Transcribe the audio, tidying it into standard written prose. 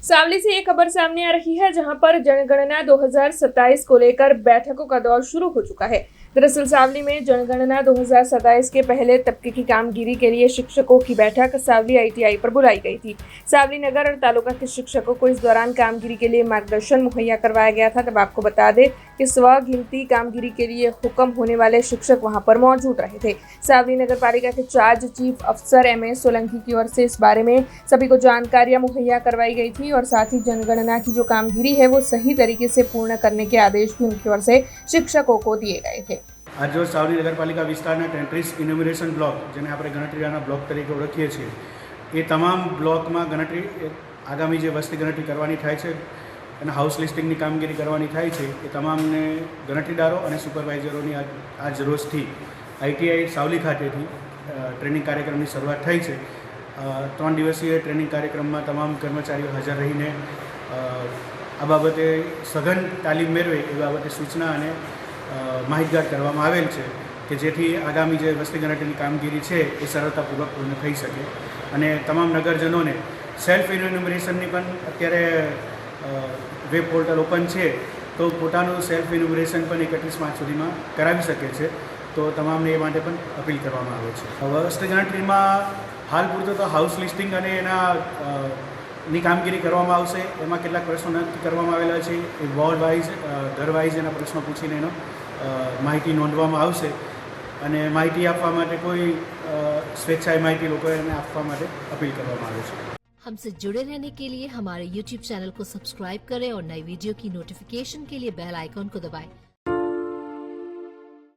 सावली से एक खबर सामने आ रही है जहां पर जनगणना 2027 को लेकर बैठकों का दौर शुरू हो चुका है। दरअसल सावली में जनगणना 2027 के पहले तबके की कामगिरी के लिए शिक्षकों की बैठक सावली आईटीआई पर बुलाई गई थी। सावली नगर और तालुका के शिक्षकों को इस दौरान कामगिरी के लिए मार्गदर्शन मुहैया करवाया गया था। तब आपको बता दें कि स्वगिनती कामगिरी के लिए हुक्म होने वाले शिक्षक वहां पर मौजूद रहे थे। सावली नगर पालिका के चार्ज चीफ अफसर MS सोलंकी की ओर से इस बारे में सभी को जानकारियां मुहैया करवाई गई थी और साथ ही जनगणना की जो कामगिरी है वो सही तरीके से पूर्ण करने के आदेश भी उनकी ओर से शिक्षकों को दिए गए थे। आज जो सावली नगरपालिका विस्ताરના 33 ઇન્યુમરેશન બ્લોક જેને આપણે ગણતરીના બ્લોક તરીકે ઓળખીએ છીએ એ તમામ બ્લોકમાં ગણતરી આગામી જે વસ્તી ગણતરી કરવાની થાય છે અને હાઉસ લિસ્ટિંગની કામગીરી કરવાની થાય છે એ તમામને ગણતરીદારો અને સુપરવાઇઝરોની આજ રોજથી ITI સાવલી ખાતેથી ટ્રેનિંગ કાર્યક્રમની શરૂઆત થઈ છે। 3 દિવસીય ટ્રેનિંગ કાર્યક્રમમાં તમામ કર્મચારીઓ હાજર રહીને આ બાબતે સઘન તાલીમ મેળવે એ બાબતે સૂચના અને માહિતગાર કરવામાં આવેલ છે કે જેથી આગામી જે વસ્તી ગણતરીની કામગીરી છે એ સરળતાપૂર્વક પૂર્ણ થઈ શકે અને તમામ નગરજનોને સેલ્ફ ઇન્યુમરેશનની પણ અત્યારે વેબ પોર્ટલ ઓપન છે તો પોતાનું સેલ્ફ ઇન્યુમરેશન પણ 31 માર્ચ સુધીમાં કરાવી શકે છે। તો તમામને એ માટે પણ અપીલ કરવામાં આવે છે। વસ્તી ગણતરીમાં હાલ પૂરતું તો હાઉસ લિસ્ટિંગ અને એના ની કામગીરી કરવામાં આવશે। એમાં કેટલાક પ્રશ્નો નક્કી કરવામાં આવેલા છે એ વોર્ડ વાઇઝ ઘર વાઇઝ એના પ્રશ્નો પૂછીને એનો માહિતી નોંધવામાં આવશે અને માહિતી આપવા માટે કોઈ સ્વેચ્છાએ માહિતી લોકોએ આપવા માટે અપીલ કરવામાં આવે છે। हमसे जुड़े रहने के लिए हमारे YouTube चैनल को सब्सक्राइब करें और नई वीडियो की नोटिफिकेशन के लिए बेल आइकॉन को दबाएं।